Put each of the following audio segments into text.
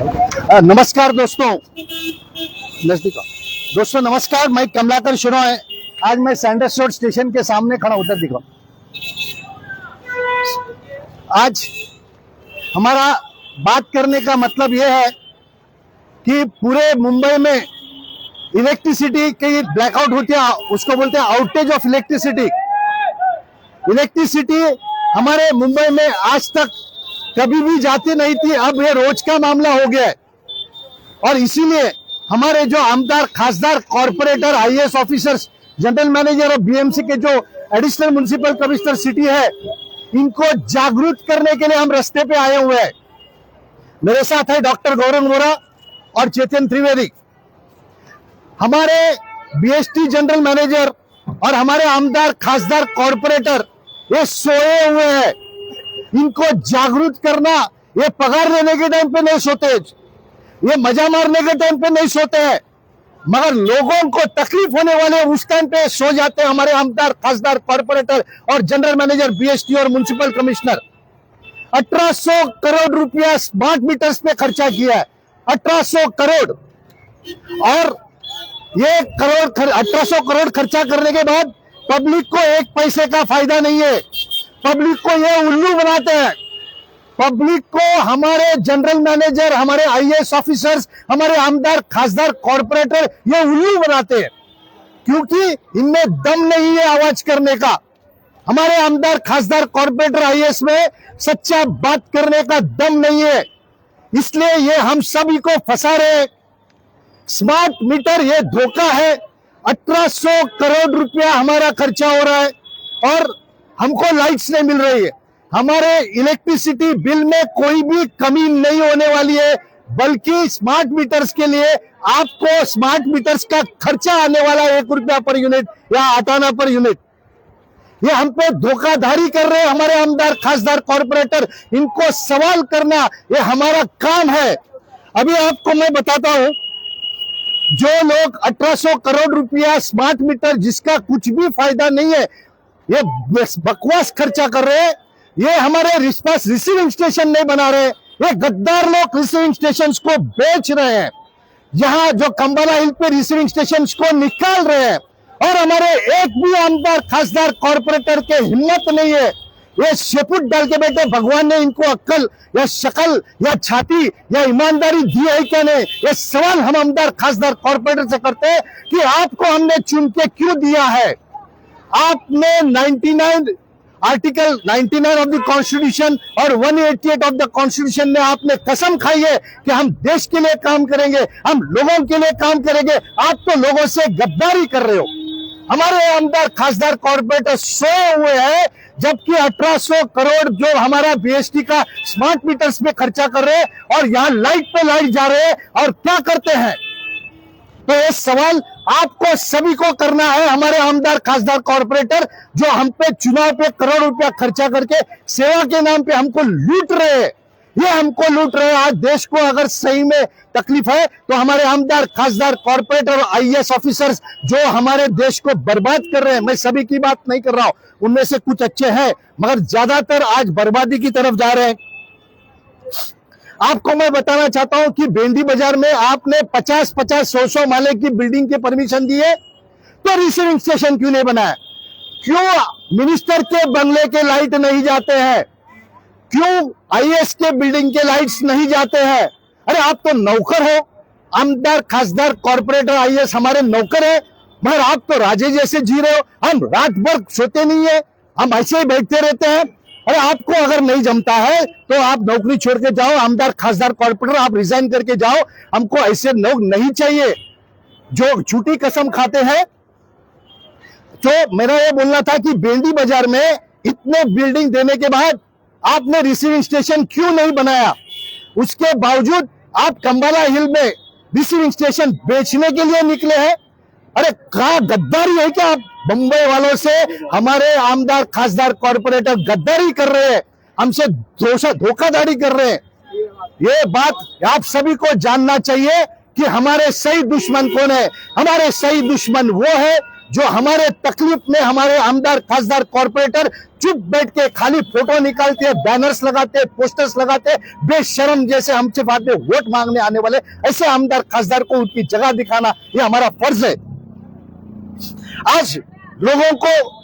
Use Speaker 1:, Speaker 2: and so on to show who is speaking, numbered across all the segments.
Speaker 1: नमस्कार दोस्तों, नजदीक आओ। दोस्तों नमस्कार, मैं कमलाकर शिरोय। आज मैं सैंडर्स रोड स्टेशन के सामने खड़ा उधर दिखा। आज हमारा बात करने का मतलब यह है कि पूरे मुंबई में इलेक्ट्रिसिटी की ब्लैकआउट होती है, उसको बोलते हैं आउटेज ऑफ इलेक्ट्रिसिटी। इलेक्ट्रिसिटी हमारे मुंबई में आज तक कभी भी जाती नहीं थी, अब ये रोज का मामला हो गया है। और इसीलिए हमारे जो आमदार खासदार corporator IAS officers general manager और बीएमसी के जो एडिशनल म्युनिसिपल कमिश्नर सिटी है, इनको जागरूक करने के लिए हम रास्ते पे आए हुए हैं। मेरे साथ है डॉक्टर गौरव वोरा और चेतन त्रिवेदी। हमारे बीएसटी जनरल मैनेजर और हमारे आमदार खासदार कॉर्पोरेटर ये सोए हुए हैं। इनको जागरूक करना, ये पगार लेने के टाइम पे नहीं सोते, ये मजा मारने के टाइम पे नहीं सोते हैं, मगर लोगों को तकलीफ होने वाले उस टाइम पे सो जाते हैं। हमारे आमदार खासदार कॉर्पोरेटर और जनरल मैनेजर बीएसटी और म्युनिसिपल कमिश्नर 1800 करोड़ रुपया स्मार्ट मीटर्स पे खर्चा किया है। 1800 करोड़। और ये 1800 करोड़ खर्चा करने के बाद पब्लिक को एक पैसे का फायदा नहीं है। पब्लिक को ये उल्लू बनाते हैं। पब्लिक को हमारे जनरल मैनेजर, हमारे आईएएस ऑफिसर्स, हमारे आमदार खासदार कॉर्पोरेटर ये उल्लू बनाते हैं, क्योंकि इनमें दम नहीं है आवाज करने का। हमारे आमदार खासदार कॉर्पोरेटर आईएएस में सच्चा बात करने का दम नहीं है, इसलिए ये हम सभी को फंसा रहे। स्मार्ट मीटर ये धोखा है। 1800 करोड़ रुपया हमारा खर्चा हो रहा है और हमको लाइट्स नहीं मिल रही है। हमारे इलेक्ट्रिसिटी बिल में कोई भी कमी नहीं होने वाली है, बल्कि स्मार्ट मीटर्स के लिए आपको स्मार्ट मीटर्स का खर्चा आने वाला है 1 रुपया पर यूनिट या 8 आना पर यूनिट। ये हम पे धोखाधड़ी कर रहे हैं हमारे आमदार खासदार कॉर्पोरेटर। इनको सवाल करना ये हमारा काम है। अभी आपको मैं बताता हूं, जो लोग 1800 करोड़ रुपया स्मार्ट मीटर जिसका कुछ भी फायदा नहीं है, ये बकवास खर्चा कर रहे हैं। ये हमारे रिसीविंग स्टेशन नहीं बना रहे, ये गद्दार लोग रिसीविंग स्टेशन को बेच रहे हैं। यहाँ जो कंबाला हिल पे रिसीविंग स्टेशन को निकाल रहे हैं और हमारे एक भी आमदार खासदार कॉर्पोरेटर के हिम्मत नहीं है। ये शेपुट डाल के बैठे, भगवान ने इनको अक्ल या शकल या छाती या ईमानदारी दी है क्या नहीं? ये सवाल हम आमदार खासदार कॉर्पोरेटर से करते हैं कि आपको हमने चुन के क्यों दिया है। आपने आर्टिकल 99 ऑफ द कॉन्स्टिट्यूशन और 188 ऑफ द कॉन्स्टिट्यूशन में आपने कसम खाई है कि हम देश के लिए काम करेंगे, हम लोगों के लिए काम करेंगे। आप तो लोगों से गद्दारी कर रहे हो। हमारे आमदार खासदार कॉर्पोरेटर सोए हुए हैं, जबकि 1800 करोड़ जो हमारा बीएसटी का स्मार्ट मीटर्स में खर्चा कर रहे हैं और यहाँ लाइट पे लाइट जा रहे हैं और क्या करते हैं। तो ये सवाल आपको सभी को करना है। हमारे आमदार खासदार कॉर्पोरेटर जो हम पे चुनाव पे करोड़ रुपया खर्चा करके सेवा के नाम पे हमको लूट रहे हैं, ये हमको लूट रहे हैं। आज देश को अगर सही में तकलीफ है तो हमारे आमदार खासदार कॉर्पोरेटर और आईएएस ऑफिसर्स जो हमारे देश को बर्बाद कर रहे हैं, मैं सभी की बात नहीं कर रहा हूं, उनमें से कुछ अच्छे हैं मगर ज्यादातर आज बर्बादी की तरफ जा रहे हैं। आपको मैं बताना चाहता हूं कि बेंडी बाजार में आपने 50-50, 100-100 माले की बिल्डिंग के परमिशन दी है, तो रिसीविंग स्टेशन क्यों नहीं बनाया? क्यों मिनिस्टर के बंगले के लाइट नहीं जाते हैं? क्यों आईएएस के बिल्डिंग के लाइट्स नहीं जाते हैं? अरे आप तो नौकर हो, आमदार खासदार कॉर्पोरेटर आईएएस हमारे नौकर है, मगर आप तो राजे जैसे जी रहे हो। हम रात भर सोते नहीं है, हम ऐसे ही बैठते रहते हैं। अरे आपको अगर नहीं जमता है तो आप नौकरी छोड़ के जाओ, आमदार खासदार कॉर्पोरेटर आप रिजाइन करके जाओ। हमको ऐसे लोग नहीं चाहिए जो झूठी कसम खाते हैं। तो मेरा ये बोलना था कि बेंडी बाजार में इतने बिल्डिंग देने के बाद आपने रिसीविंग स्टेशन क्यों नहीं बनाया? उसके बावजूद आप कंबाला हिल में रिसीविंग स्टेशन बेचने के लिए निकले हैं। अरे क्या गद्दारी है क्या? आप बंबई वालों से हमारे आमदार खासदार कॉर्पोरेटर गद्दारी कर रहे हैं, हमसे धोखाधड़ी कर रहे हैं। ये बात आप सभी को जानना चाहिए कि हमारे सही दुश्मन कौन है। हमारे सही दुश्मन वो है जो हमारे तकलीफ में हमारे आमदार खासदार कॉर्पोरेटर चुप बैठ के खाली फोटो निकालते हैं, बैनर्स लगाते हैं, पोस्टर्स लगाते हैं, बेशरम जैसे हमसे बाद में वोट मांगने आने वाले ऐसे आमदार खासदार को उनकी जगह दिखाना ये हमारा फर्ज है। आज लोगों को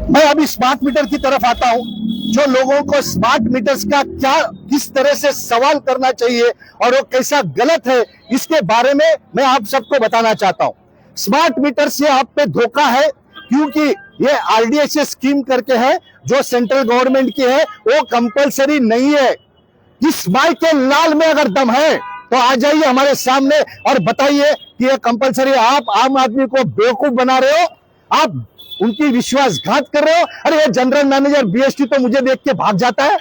Speaker 1: मैं अभी स्मार्ट मीटर की तरफ आता हूं। जो लोगों को स्मार्ट मीटर्स का क्या किस तरह से सवाल करना चाहिए और वो कैसा गलत है इसके बारे में मैं आप सबको बताना चाहता हूं। स्मार्ट मीटर से आप पे धोखा है, क्योंकि ये आरडीएसएस स्कीम करके है जो सेंट्रल गवर्नमेंट की है, वो कंपलसरी नहीं है। इस भाई के लाल में अगर दम है तो आ जाइए हमारे सामने और बताइए कि ये कंपलसरी। आप आम आदमी को बेवकूफ बना रहे हो, आप उनकी विश्वासघात कर रहे हो। अरे ये जनरल मैनेजर बीएसटी तो मुझे देख के भाग जाता है।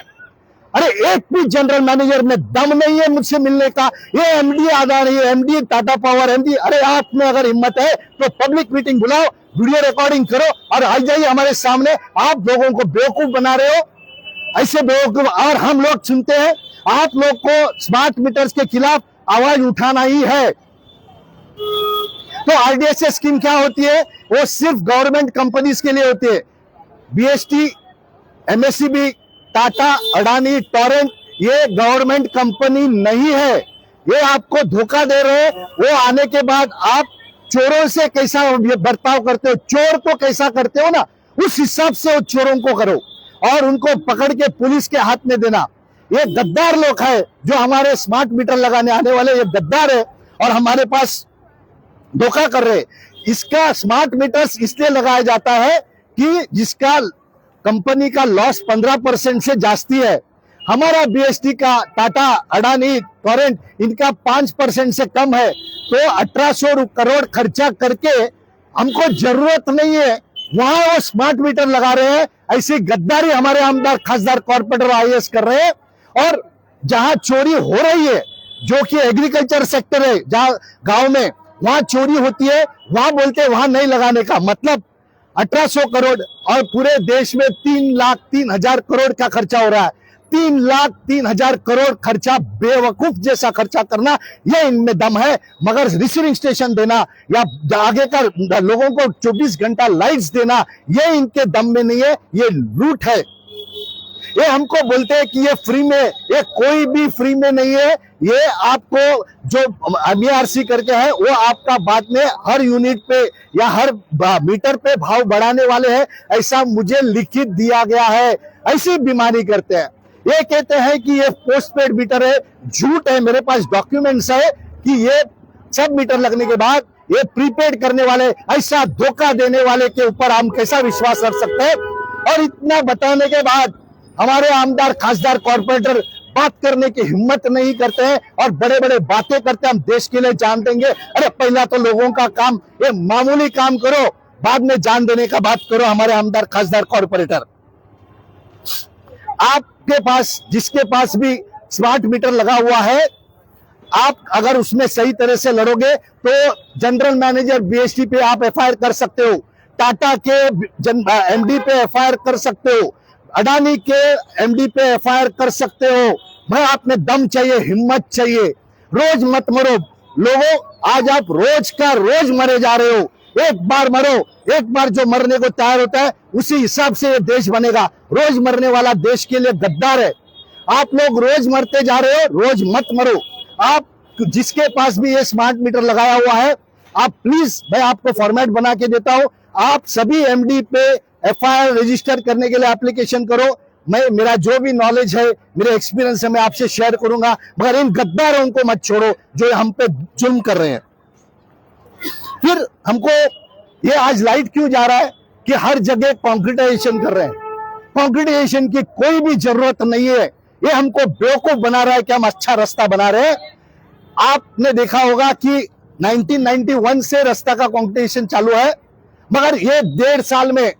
Speaker 1: अरे एक भी जनरल मैनेजर में दम नहीं है मुझसे मिलने का। ये MD Adani, MD Tata power, MD, अरे आप में अगर हिम्मत है तो पब्लिक मीटिंग बुलाओ, वीडियो रिकॉर्डिंग करो और आ जाइए हमारे सामने। आप लोगों को बेवकूफ बना रहे हो, ऐसे बेवकूफ। और हम लोग सुनते हैं आप लोग को स्मार्ट मीटर्स के खिलाफ आवाज उठाना ही है। तो आरडीएसएस स्कीम क्या होती है? वो सिर्फ गवर्नमेंट कंपनीज के लिए होती है। BST, MSCB, Tata, Adani, Torrent ये गवर्नमेंट कंपनी नहीं है। ये आपको धोखा दे रहे हैं। वो आने के बाद आप चोरों से कैसा बर्ताव करते हो, चोर को कैसा करते हो ना, उस हिसाब से वो चोरों को करो और उनको पकड़ के पुलिस के हाथ में देना। ये गद्दार लोग हैं जो हमारे स्मार्ट मीटर लगाने आने वाले, ये गद्दार है और हमारे पास धोखा कर रहे। इसका स्मार्ट मीटर्स इसलिए लगाया जाता है कि जिसका कंपनी का लॉस 15% से जास्ती है। हमारा बीएसटी का, टाटा, अडानी, टोरेंट इनका 5% से कम है। तो 1800 करोड़ खर्चा करके हमको जरूरत नहीं है, वहां वो स्मार्ट मीटर लगा रहे हैं। ऐसी गद्दारी हमारे आमदार खासदार कॉर्पोरेटर आईएएस कर रहे हैं। और जहां चोरी हो रही है, जो कि एग्रीकल्चर सेक्टर है, जहां गांव में वहां चोरी होती है, वहां बोलते हैं वहां नहीं लगाने का। मतलब 1800 करोड़ और पूरे देश में 3,03,000 करोड़ का खर्चा हो रहा है। 3,03,000 करोड़ खर्चा, बेवकूफ जैसा खर्चा करना, ये इनमें दम है। मगर रिसीविंग स्टेशन देना या आगे का लोगों को 24 घंटा लाइट्स देना, ये इनके दम में नहीं है, ये लूट है। ये हमको बोलते हैं कि ये फ्री में, ये कोई भी फ्री में नहीं है। ये आपको जो एमईआरसी करके है वो आपका बाद में हर यूनिट पे या हर मीटर पे भाव बढ़ाने वाले हैं, ऐसा मुझे लिखित दिया गया है। ऐसी बीमारी करते हैं। ये कहते हैं कि ये पोस्टपेड मीटर है, झूठ है। मेरे पास डॉक्यूमेंट्स है कि ये सब मीटर लगने के बाद ये प्रीपेड करने वाले, ऐसा धोखा देने वाले के ऊपर हम कैसा विश्वास कर सकते हैं? और इतना बताने के बाद हमारे आमदार खासदार कॉर्पोरेटर बात करने की हिम्मत नहीं करते हैं और बड़े बड़े बातें करते हैं, हम देश के लिए जान देंगे। अरे पहला तो लोगों का काम, ये मामूली काम करो, बाद में जान देने का बात करो। हमारे आमदार खासदार कॉर्पोरेटर, आपके पास, जिसके पास भी स्मार्ट मीटर लगा हुआ है, आप अगर उसमें सही तरह से लड़ोगे तो जनरल मैनेजर बीएसटी पे आप एफआईआर कर सकते हो, टाटा के एमडी पे एफआईआर कर सकते हो, अडानी के एमडी पे एफआईआर कर सकते हो। भाई आप में दम चाहिए, हिम्मत चाहिए। रोज मत मरो लोगों, आज आप रोज का रोज मरे जा रहे हो। एक बार मरो, एक बार जो मरने को तैयार होता है उसी हिसाब से ये देश बनेगा। रोज मरने वाला देश के लिए गद्दार है। आप लोग रोज मरते जा रहे हो, रोज मत मरो। आप जिसके पास भी ये स्मार्ट मीटर लगाया हुआ है, आप प्लीज, मैं आपको फॉर्मेट बना के देता हूं, आप सभी एमडी पे एफआईआर रजिस्टर करने के लिए एप्लीकेशन करो। मैं, मेरा जो भी नॉलेज है, मेरे एक्सपीरियंस है, मैं आपसे शेयर करूंगा। मगर इन गद्दारों को मत छोड़ो जो हम पे जुल्म कर रहे हैं। फिर हमको ये आज लाइट क्यों जा रहा है कि हर जगह कंक्रीटाइजेशन कर रहे हैं। कंक्रीटाइजेशन की कोई भी जरूरत नहीं है। ये हमको बेवकूफ बना रहा है कि हम अच्छा रास्ता बना रहे हैं। आपने देखा होगा कि 1991 से रास्ता का कंक्रीटाइजेशन चालू है, मगर ये 1.5 साल में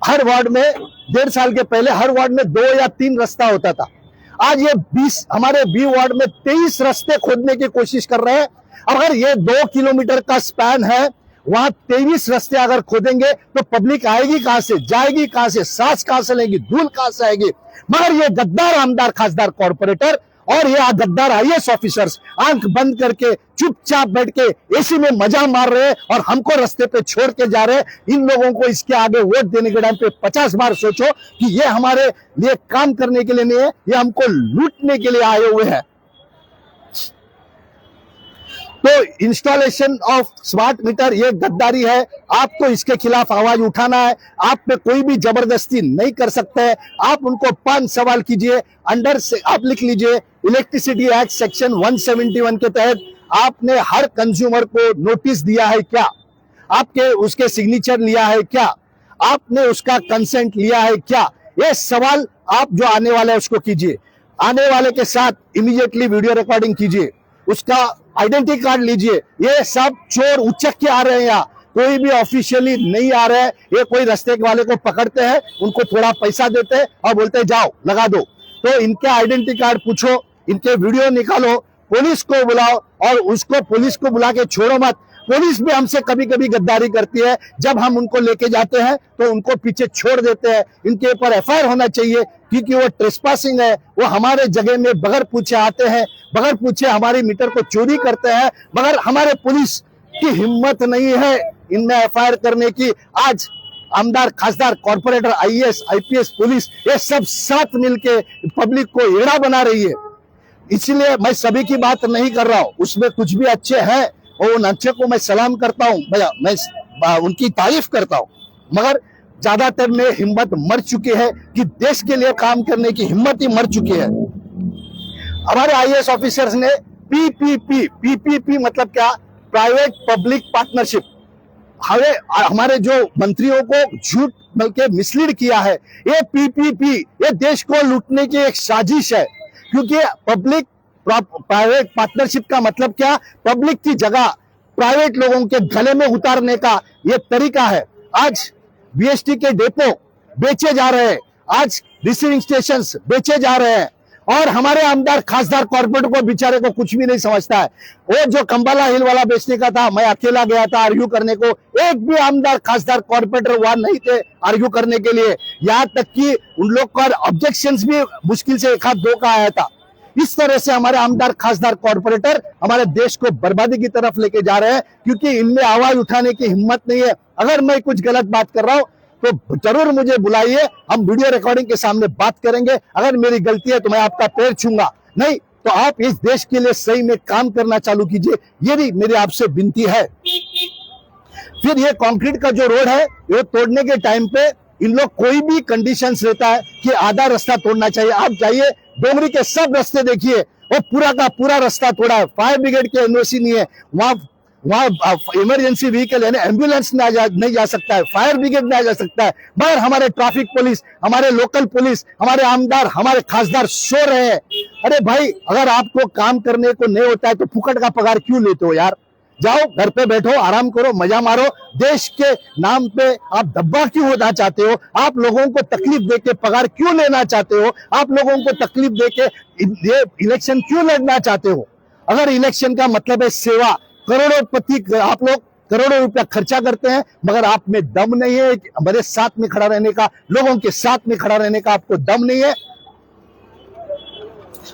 Speaker 1: हर वार्ड में, 1.5 साल के पहले हर वार्ड में 2 या 3 रास्ता होता था। आज ये 20, हमारे बी वार्ड में 23 रास्ते खोदने की कोशिश कर रहे हैं। अगर ये 2 किलोमीटर का स्पैन है, वहां 23 रास्ते अगर खोदेंगे तो पब्लिक आएगी कहां से, जाएगी कहां से, सांस कहां से लेगी, धूल कहां से आएगी? मगर ये गद्दार आमदार खासदार कॉर्पोरेटर और ये गद्दार आईएएस ऑफिसर्स आंख बंद करके चुपचाप बैठ के एसी में मजा मार रहे हैं और हमको रास्ते पे छोड़ के जा रहे हैं। इन लोगों को इसके आगे वोट देने के टाइम पे 50 बार सोचो कि ये हमारे लिए काम करने के लिए नहीं है, ये हमको लूटने के लिए आए हुए हैं। तो इंस्टॉलेशन ऑफ स्मार्ट मीटर ये गद्दारी है। आपको इसके खिलाफ आवाज उठाना है। आप पे कोई भी जबरदस्ती नहीं कर सकते हैं। आप उनको 5 सवाल कीजिए। अंडर से आप लिख लीजिए, इलेक्ट्रिसिटी एक्ट सेक्शन 171 के तहत आपने हर कंज्यूमर को नोटिस दिया है क्या? आपके उसके सिग्नेचर लिया है क्या? आपने उसका कंसेंट लिया है क्या? ये सवाल आप जो आने वाले है उसको कीजिए। आने वाले के साथ इमीडिएटली वीडियो रिकॉर्डिंग कीजिए, उसका आइडेंटिटी कार्ड लीजिए। ये सब चोर उचक के आ रहे हैं, यहाँ कोई भी ऑफिशियली नहीं आ रहे हैं। ये कोई रास्ते वाले को पकड़ते हैं, उनको थोड़ा पैसा देते हैं और बोलते हैं जाओ लगा दो। तो इनके आइडेंटिटी कार्ड पूछो, इनके वीडियो निकालो, पुलिस को बुलाओ और उसको पुलिस को बुला के छोड़ो मत। पुलिस भी हमसे कभी कभी गद्दारी करती है। जब हम उनको लेके जाते हैं तो उनको पीछे छोड़ देते हैं। इनके ऊपर एफआईआर होना चाहिए क्योंकि वो ट्रेसपासिंग है। वो हमारे जगह में बगैर पूछे आते हैं, बगैर पूछे हमारी मीटर को चोरी करते हैं, मगर हमारे पुलिस की हिम्मत नहीं है इनमें एफआईआर करने की। आज आमदार, खासदार, कॉर्पोरेटर, आईएएस, आईपीएस, पुलिस ये सब साथ मिलके पब्लिक को एड़ा बना रही है। इसलिए मैं सभी की बात नहीं कर रहा हूं, उसमें कुछ भी अच्छे हैं और उन अच्छे को मैं सलाम करता हूं, मैं उनकी तारीफ करता हूं, मगर ज्यादातर में हिम्मत मर चुकी है कि देश के लिए काम करने की हिम्मत ही मर चुकी है। हमारे आईएएस ऑफिसर्स ने पीपीपी मतलब क्या? Private public partnership. हमारे जो मंत्रियों को झूठ बल्कि मिसलीड किया है। ये पीपीपी ये देश को लूटने की एक साजिश है, क्योंकि पब्लिक प्राइवेट पार्टनरशिप का मतलब क्या? पब्लिक की जगह प्राइवेट लोगों के गले में उतारने का ये तरीका है। आज बीएसटी के डेपो बेचे जा रहे हैं, आज रिसीविंग स्टेशंस बेचे जा रहे हैं और हमारे आमदार, खासदार, कॉर्पोरेट को बेचारे को कुछ भी नहीं समझता है। वो जो कंबाला हिल वाला बेचने का था, मैं अकेला गया था आर्ग्यू करने को, एक भी आमदार, खासदार, कॉर्पोरेटर वहां नहीं थे आर्ग्यू करने के लिए। यहाँ तक कि उन लोग का ऑब्जेक्शंस भी मुश्किल से 1 आध 2 का आया था। इस तरह से हमारे आमदार, खासदार, कॉर्पोरेटर हमारे देश को बर्बादी की तरफ लेके जा रहे हैं, क्योंकि इनमें आवाज उठाने की हिम्मत नहीं है। अगर मैं कुछ गलत बात कर रहा हूं तो जरूर मुझे बुलाइए, हम वीडियो रिकॉर्डिंग के सामने बात करेंगे। अगर मेरी गलती है तो मैं आपका पैर छूंगा, नहीं तो आप इस देश के लिए सही में काम करना चालू कीजिए, ये मेरी आपसे विनती है। फिर ये कंक्रीट का जो रोड है, ये तोड़ने के टाइम पे इन लोग कोई भी कंडीशंस रहता है कि आधा रास्ता तोड़ना चाहिए। आप जाइए डोंगरी के सब रास्ते देखिए, वो पूरा का पूरा रास्ता तोड़ा है। फायर ब्रिगेड के एनओसी नहीं है, वहां इमरजेंसी व्हीकल यानी एम्बुलेंस नहीं जा सकता है, फायर ब्रिगेड नहीं जा सकता है, मगर हमारे ट्रैफिक पुलिस, हमारे लोकल पुलिस, हमारे आमदार, हमारे खासदार सो रहे हैं। अरे भाई, अगर आपको काम करने को नहीं होता है तो फुकट का पगार क्यों लेते हो यार? जाओ घर पे बैठो, आराम करो, मजा मारो। देश के नाम पे आप दब्बा क्यों होना चाहते हो? आप लोगों को तकलीफ देके पगार क्यों लेना चाहते हो? आप लोगों को तकलीफ देके ये इलेक्शन क्यों लड़ना चाहते हो? अगर इलेक्शन का मतलब है सेवा, करोड़ोपति आप लोग करोड़ों रुपया खर्चा करते हैं, मगर आप में दम नहीं है हमारे साथ में खड़ा रहने का, लोगों के साथ में खड़ा रहने का आपको दम नहीं है।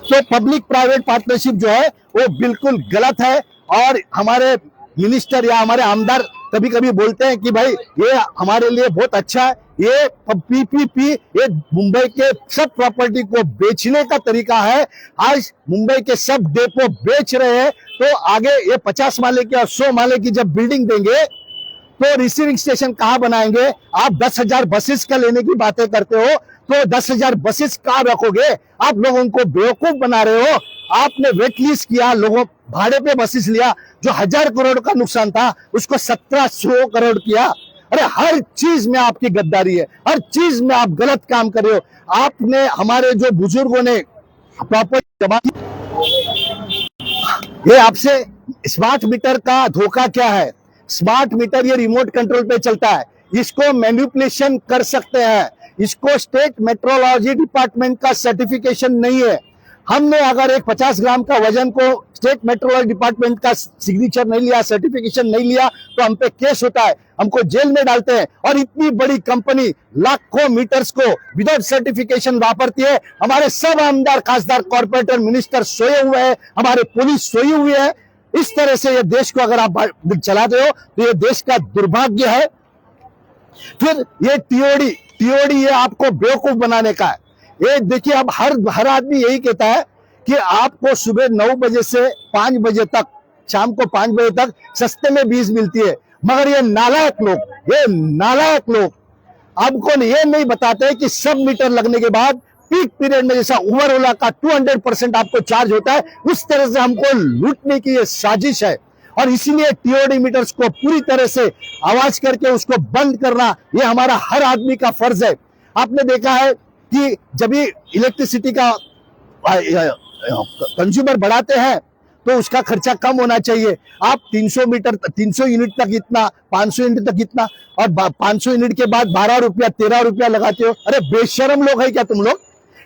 Speaker 1: तो पब्लिक प्राइवेट पार्टनरशिप जो है वो बिल्कुल गलत है। और हमारे मिनिस्टर या हमारे आमदार कभी कभी बोलते हैं कि भाई ये हमारे लिए बहुत अच्छा है, ये पीपीपी ये मुंबई के सब प्रॉपर्टी को बेचने का तरीका है। आज मुंबई के सब डेपो बेच रहे हैं, तो आगे ये 50 माले की और 100 माले की जब बिल्डिंग देंगे तो रिसीविंग स्टेशन कहाँ बनाएंगे? आप 10,000 बसेस का लेने की बातें करते हो, तो 10,000 बसेस कहाँ रखोगे? आप लोगों को बेवकूफ बना रहे हो। आपने वेट लीज किया, लोगों भाड़े पे बसेस लिया, जो 1000 करोड़ का नुकसान था उसको 1700 करोड़ किया। अरे हर चीज में आपकी गद्दारी है, हर चीज में आप गलत काम कर रहे हो। आपने हमारे जो बुजुर्गों ने प्रॉपर जवाब, ये आपसे स्मार्ट मीटर का धोखा क्या है? स्मार्ट मीटर ये रिमोट कंट्रोल पे चलता है, इसको मैनिपुलेशन कर सकते हैं, इसको स्टेट मेट्रोलॉजी डिपार्टमेंट का सर्टिफिकेशन नहीं है। हमने अगर एक 50 ग्राम का वजन को स्टेट मेट्रोलॉजी डिपार्टमेंट का सिग्नेचर नहीं लिया, सर्टिफिकेशन नहीं लिया तो हम पे केस होता है, हमको जेल में डालते हैं। और इतनी बड़ी कंपनी लाखों मीटर्स को विदाउट सर्टिफिकेशन वापरती है। हमारे सब आमदार, खासदार, कॉर्पोरेटर, मिनिस्टर सोए हुए हैं, हमारे पुलिस सोई हुई है। इस तरह से ये देश को अगर आप चलाते हो तो ये देश का दुर्भाग्य है। फिर ये टीओडी ये आपको बेवकूफ बनाने का है। ये देखिए, अब हर आदमी यही कहता है कि आपको सुबह 9 बजे से 5 बजे तक, शाम को 5 बजे तक सस्ते में बीज मिलती है। मगर ये नालायक लोग आपको ये नहीं बताते कि सब मीटर लगने के बाद पीक पीरियड में जैसा उबर ओला का 200% आपको चार्ज होता है, उस तरह से हमको लूटने की ये साजिश है। और इसीलिए टीओडी मीटर्स को पूरी तरह से आवाज करके उसको बंद करना ये हमारा हर आदमी का फर्ज है। आपने देखा है कि जब भी इलेक्ट्रिसिटी का कंज्यूमर बढ़ाते हैं तो उसका खर्चा कम होना चाहिए। आप 300 यूनिट तक इतना, 500 यूनिट तक इतना, और 500 यूनिट के बाद 12 रुपया 13 रुपया लगाते हो। अरे बेशरम लोग है क्या तुम लोग?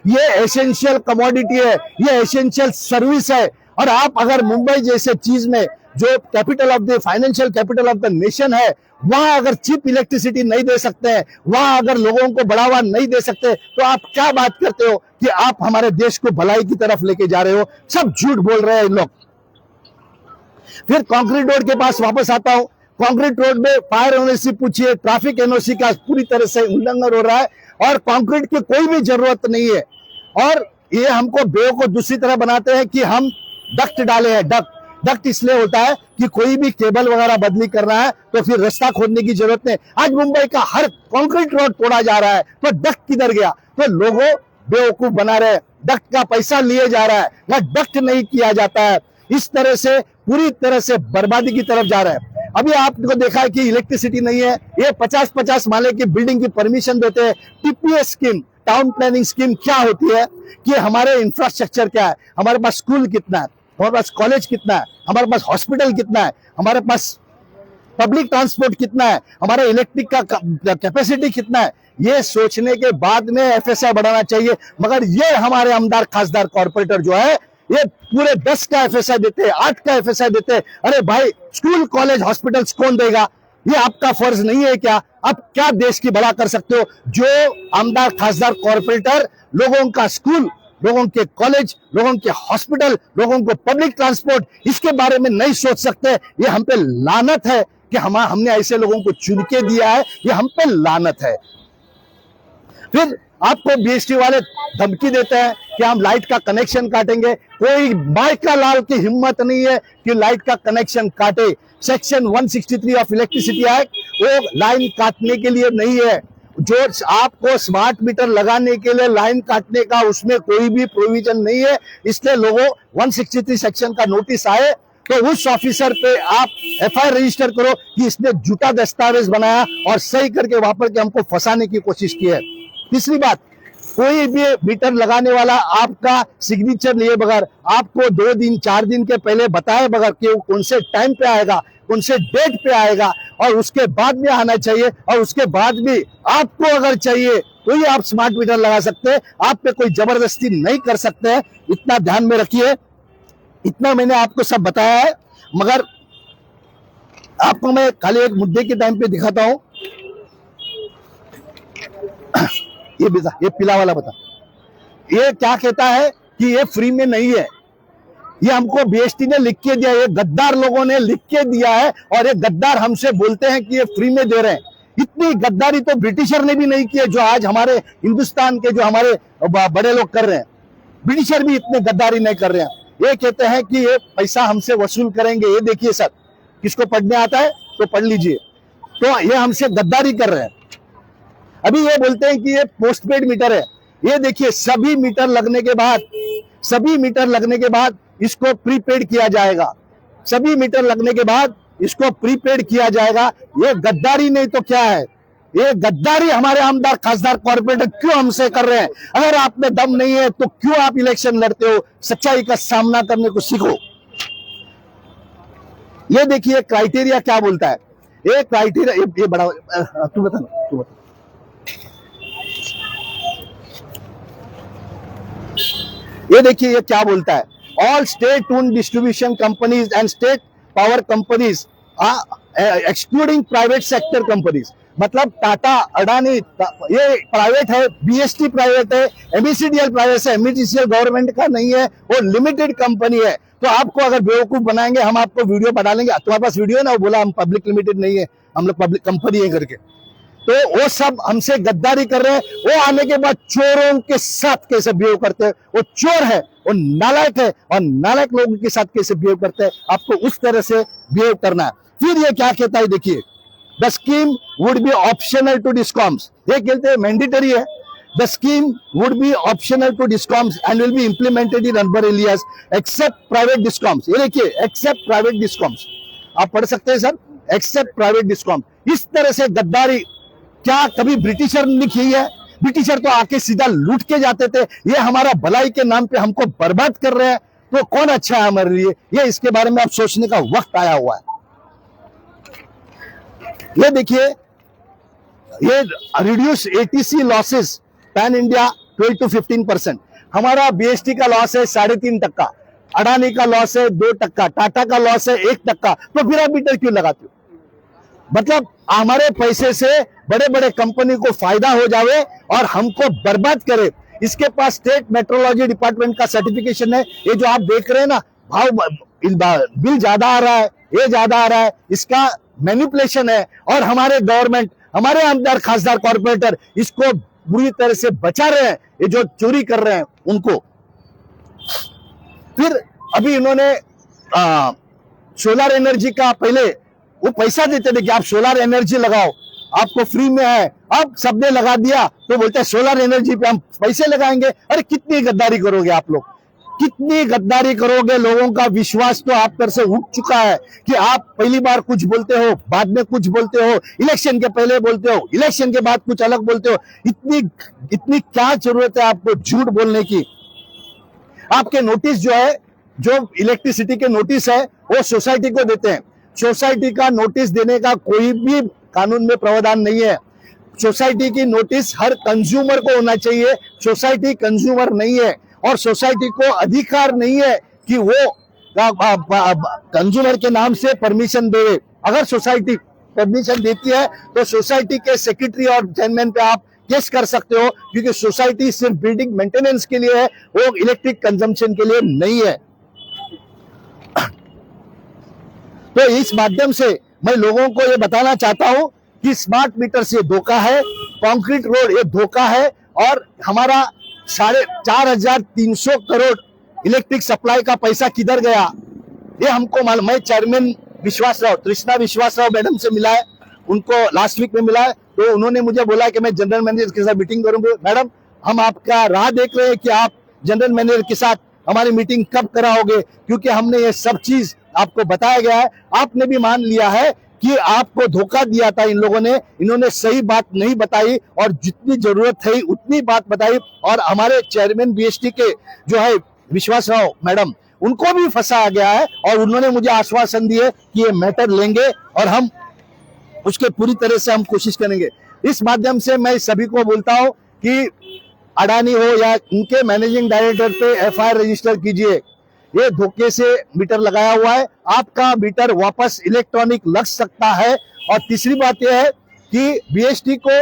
Speaker 1: ये एसेंशियल कमोडिटी है, ये एसेंशियल सर्विस है। और आप अगर मुंबई जैसे चीज में, जो capital of the financial capital of the nation है, वहां अगर चीप इलेक्ट्रिसिटी नहीं दे सकते हैं, वहां अगर लोगों को बढ़ावा नहीं दे सकते, तो आप क्या बात करते हो कि आप हमारे देश को भलाई की तरफ लेके जा रहे हो? सब झूठ बोल रहे हैं इन लोग। फिर कंक्रीट रोड के पास वापस आता हूं। कंक्रीट रोड में फायर एनओसी पूछिए, ट्रैफिक एनओसी का पूरी तरह से उल्लंघन हो रहा है और कंक्रीट की कोई भी जरूरत नहीं है। और ये हमको बेवकूफ दूसरी तरह बनाते हैं कि हम डक्ट डाले हैं। डक्ट इसलिए होता है कि कोई भी केबल वगैरह बदली करना है तो फिर रास्ता खोदने की जरूरत नहीं। आज मुंबई का हर कंक्रीट रोड तोड़ा जा रहा है, तो डक्ट किधर गया? तो लोगों बेवकूफ बना रहे हैं, डक्ट का पैसा लिए जा रहा है, वह डक्ट नहीं किया जाता है। इस तरह से पूरी तरह से बर्बादी की तरफ जा रहा है। अभी आपको देखा है कि इलेक्ट्रिसिटी नहीं है, ये 50-50 माले की बिल्डिंग की परमिशन देते हैं। TPS scheme, town planning scheme क्या होती है कि हमारे इंफ्रास्ट्रक्चर क्या है, हमारे पास स्कूल कितना है, हमारे पास कॉलेज कितना है, हमारे पास हॉस्पिटल कितना है, हमारे पास पब्लिक ट्रांसपोर्ट कितना है, हमारे इलेक्ट्रिक का कैपेसिटी कितना है, ये सोचने के बाद में एफएसआई बढ़ाना चाहिए। मगर ये हमारे आमदार, खासदार, कॉर्पोरेटर जो है, ये पूरे 10 का एफएसआई देते हैं, 8 का एफएसआई देते हैं। अरे भाई, स्कूल कॉलेज हॉस्पिटल्स कौन देगा? ये आपका फर्ज नहीं है क्या? आप क्या देश की भला कर सकते हो? जो आमदार, खासदार, कॉर्पोरेटर लोगों का स्कूल, लोगों के कॉलेज, लोगों के हॉस्पिटल, लोगों को पब्लिक ट्रांसपोर्ट, इसके बारे में नहीं सोच सकते, ये हम पे लानत है कि हमने ऐसे लोगों को चुन के दिया है। ये हम पे लानत है। फिर आपको बीएसटी वाले धमकी देते हैं कि हम लाइट का कनेक्शन काटेंगे। कोई बाइका लाल की हिम्मत नहीं है कि लाइट का कनेक्शन काटे। सेक्शन 163 ऑफ इलेक्ट्रिसिटी एक्ट वो लाइन काटने के लिए नहीं है। जो आपको स्मार्ट मीटर लगाने के लिए लाइन काटने का, उसमें कोई भी प्रोविजन नहीं है। इसलिए लोगों 163 सेक्शन का नोटिस आए तो उस ऑफिसर पे आप एफआईआर रजिस्टर करो कि इसने झूठा दस्तावेज बनाया और सही करके वापर के हमको फंसाने की कोशिश की है। तीसरी बात, कोई भी मीटर लगाने वाला आपका सिग्नेचर लिए बगैर, आपको 2 दिन 4 दिन के पहले बताए बगैर कि वो कौन से टाइम पे आएगा, कौन से डेट पे आएगा, और उसके बाद में आना चाहिए। और उसके बाद भी आपको अगर चाहिए तो ही आप स्मार्ट मीटर लगा सकते हैं। आप पे कोई जबरदस्ती नहीं कर सकते हैं, इतना ध्यान में रखिए। इतना मैंने आपको सब बताया है, मगर आपको मैं खाली एक मुद्दे के टाइम पे दिखाता हूं। ये पीला वाला बता, ये क्या कहता है कि ये फ्री में नहीं है। ये हमको बीएसटी ने लिख के दिया, ये गद्दार लोगों ने लिख के दिया है, और ये गद्दार हमसे बोलते हैं कि ये फ्री में दे रहे हैं। इतनी गद्दारी तो ब्रिटिशर ने भी नहीं की है जो आज हमारे हिंदुस्तान के जो हमारे बड़े लोग कर रहे हैं। ब्रिटिशर भी इतने गद्दारी नहीं कर रहे हैं। ये कहते हैं कि ये पैसा हमसे वसूल करेंगे। ये देखिए सर, किसको पढ़ने आता है तो पढ़ लीजिए। तो ये हमसे गद्दारी कर रहे हैं। अभी ये बोलते हैं कि ये पोस्टपेड मीटर है। ये देखिए, सभी मीटर लगने के बाद इसको प्रीपेड किया जाएगा। सभी मीटर लगने के बाद इसको प्रीपेड किया जाएगा। ये गद्दारी नहीं तो क्या है? ये गद्दारी हमारे आमदार, खासदार, कॉर्पोरेटर क्यों हमसे कर रहे हैं? अगर आप में दम नहीं है तो क्यों आप इलेक्शन लड़ते हो? सच्चाई का सामना करने को सीखो। ये देखिए क्राइटेरिया क्या बोलता है। ये क्राइटेरिया, ये बड़ा, तू बता। ये देखिए ये क्या बोलता है। all state-owned distribution companies and state power companies excluding private sector companies. मतलब टाटा, अडानी ये प्राइवेट है, बीएसटी प्राइवेट है, एमईसीडीएल प्राइवेट है, एमईसीडीएल गवर्नमेंट का नहीं है, वो लिमिटेड कंपनी है। तो आपको अगर बेवकूफ बनाएंगे, हम आपको वीडियो बना लेंगे। तुम्हारे पास वीडियो है ना, वो बोला हम पब्लिक लिमिटेड नहीं है, हम लोग पब्लिक कंपनी है करके। तो वो सब हमसे गद्दारी कर रहे हैं। वो आने के बाद चोरों के साथ कैसे बिहेव करते हैं, वो चोर है, वो नालायक है, और नालायक लोगों के साथ कैसे बिहेव करते हैं, आपको उस तरह से बिहेव करना है। फिर ये क्या कहता है, देखिए, the scheme would be optional to discoms. ये कहते हैं मैंडेटरी है। The scheme would be optional to discoms and will be implemented in urban areas except private discoms. ये देखिए, एक्सेप्ट प्राइवेट डिस्कॉम्स, आप पढ़ सकते हैं सर, एक्सेप्ट प्राइवेट डिस्कॉम्स। इस तरह से गद्दारी क्या कभी ब्रिटिशर ने की है? ब्रिटिशर तो आके सीधा लूट के जाते थे। ये हमारा भलाई के नाम पे हमको बर्बाद कर रहे हैं, तो कौन अच्छा है हमारे लिए? ये इसके बारे में अब सोचने का वक्त आया हुआ है। ये देखिए, ये reduce ATC losses pan India 12 to 15%। हमारा बीएसटी का लॉस है 3.5%, अडानी का लॉस है 2%, टाटा का लॉस है 1%। तो फिर आप मीटर क्यों लगाते हो? मतलब हमारे पैसे से बड़े बड़े कंपनी को फायदा हो जावे और हमको बर्बाद करे। इसके पास स्टेट मेट्रोलॉजी डिपार्टमेंट का सर्टिफिकेशन है। ये जो आप देख रहे हैं ना, बिल ज्यादा आ रहा है, ये ज्यादा आ रहा है, इसका मैनिपुलेशन है। और हमारे गवर्नमेंट, हमारे आमदार खासदार कॉर्पोरेटर इसको बुरी तरह से बचा रहे हैं, ये जो चोरी कर रहे हैं उनको। फिर अभी इन्होंने सोलर एनर्जी का, पहले वो पैसा देते थे कि आप सोलर एनर्जी लगाओ, आपको फ्री में है। अब सबने लगा दिया तो बोलते हैं सोलर एनर्जी पे हम पैसे लगाएंगे। अरे कितनी गद्दारी करोगे आप लोग, कितनी गद्दारी करोगे? लोगों का विश्वास तो आप पर से उठ चुका है कि आप पहली बार कुछ बोलते हो, बाद में कुछ बोलते हो, इलेक्शन के पहले बोलते हो, इलेक्शन के बाद कुछ अलग बोलते हो। इतनी क्या जरूरत है आपको झूठ बोलने की? आपके नोटिस जो है, जो इलेक्ट्रिसिटी के नोटिस है, वो सोसाइटी को देते हैं। सोसाइटी का नोटिस देने का कोई भी कानून में प्रावधान नहीं है। सोसाइटी की नोटिस हर कंज्यूमर को होना चाहिए। सोसाइटी कंज्यूमर नहीं है और सोसाइटी को अधिकार नहीं है कि वो कंज्यूमर के नाम से परमिशन दे। अगर सोसाइटी परमिशन देती है तो सोसाइटी के सेक्रेटरी और चेयरमैन पे आप केस कर सकते हो, क्योंकि सोसाइटी सिर्फ बिल्डिंग मेंटेनेंस के लिए है, वो इलेक्ट्रिक कंजम्पशन के लिए नहीं है। तो इस माध्यम से मैं लोगों को ये बताना चाहता हूं कि स्मार्ट मीटर से धोखा है, कंक्रीट रोड ये धोखा है, और हमारा 4,300 करोड़ इलेक्ट्रिक सप्लाई का पैसा किधर गया ये हमको मालूम। मैं चेयरमैन विश्वासराव, कृष्णा विश्वासराव मैडम से मिला है, उनको लास्ट वीक में मिला है। तो उन्होंने मुझे बोला कि मैं जनरल मैनेजर के साथ मीटिंग करूंगा। मैडम, हम आपका राह देख रहे हैं कि आप जनरल मैनेजर के साथ हमारी मीटिंग कब कराओगे, क्योंकि हमने ये सब चीज आपको बताया गया है। आपने भी मान लिया है कि आपको धोखा दिया था इन लोगों ने, इन्होंने सही बात नहीं बताई और जितनी जरूरत थी उतनी बात बताई। और हमारे चेयरमैन बीएसटी के जो है विश्वासराव मैडम, उनको भी फंसाया गया है, और उन्होंने मुझे आश्वासन दिए कि ये मैटर लेंगे और हम उसके पूरी तरह से हम कोशिश करेंगे। इस माध्यम से मैं सभी को बोलता हूं कि अडानी हो या उनके मैनेजिंग डायरेक्टर पे एफआईआर रजिस्टर कीजिए। ये धोखे से मीटर लगाया हुआ है, आपका मीटर वापस इलेक्ट्रॉनिक लग सकता है। और तीसरी बात यह है कि बीएसटी को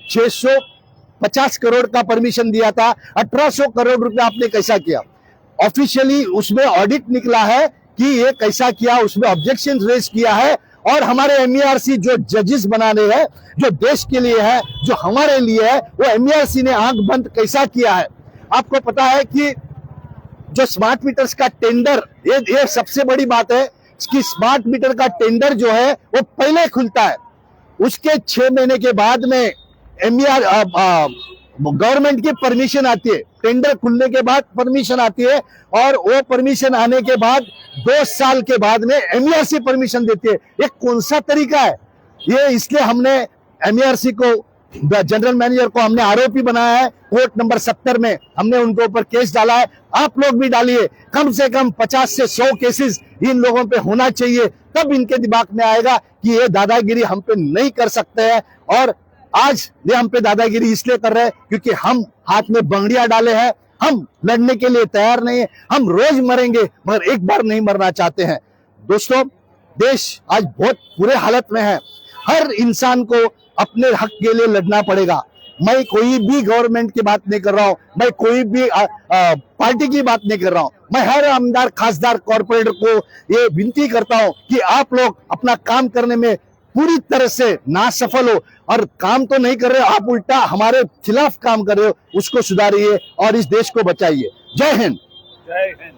Speaker 1: 650 करोड़ का परमिशन दिया था, 1800 करोड़ रुपए आपने कैसा किया? ऑफिशियली उसमें ऑडिट निकला है कि ये कैसा किया, उसमें ऑब्जेक्शन रेज किया है। और हमारे एमईआरसी जो जजेस बनाने हैं, जो देश के लिए है, जो हमारे लिए है, वो एमईआरसी ने आंख बंद कैसा किया है? आपको पता है कि जो स्मार्ट मीटर्स का टेंडर, ये सबसे बड़ी बात है कि स्मार्ट मीटर का टेंडर जो है वो पहले खुलता है, उसके 6 महीने के बाद में गवर्नमेंट की परमिशन आती है। टेंडर खुलने के बाद परमिशन आती है, और वो परमिशन आने के बाद 2 साल के बाद में एमईआरसी परमिशन देती है। ये कौन सा तरीका है? ये इसलिए हमने एमईआरसी को, जनरल मैनेजर को हमने आरोपी बनाया है। कोर्ट नंबर 70 में हमने उनके ऊपर केस डाला है। आप लोग भी डालिए, कम से कम 50 से 100 केसेस इन लोगों पे होना चाहिए, तब इनके दिमाग में आएगा कि ये दादागिरी हम पे नहीं कर सकते हैं। और आज ये हम पे दादागिरी इसलिए कर रहे हैं क्योंकि हम हाथ में बंगड़ियां डाले हैं, हम लड़ने के लिए तैयार नहीं है। हम रोज मरेंगे मगर एक बार नहीं मरना चाहते हैं। दोस्तों, देश आज बहुत बुरे हालत में है। हर इंसान को अपने हक के लिए लड़ना पड़ेगा। मैं कोई भी गवर्नमेंट की बात नहीं कर रहा हूं, मैं कोई भी पार्टी की बात नहीं कर रहा हूं। मैं हर आमदार, खासदार, कॉर्पोरेटर को ये विनती करता हूं कि आप लोग अपना काम करने में पूरी तरह से ना सफल हो, और काम तो नहीं कर रहे हो आप, उल्टा हमारे खिलाफ काम कर रहे हो, उसको सुधारिए और इस देश को बचाइए। जय हिंद।
Speaker 2: जय हिंद।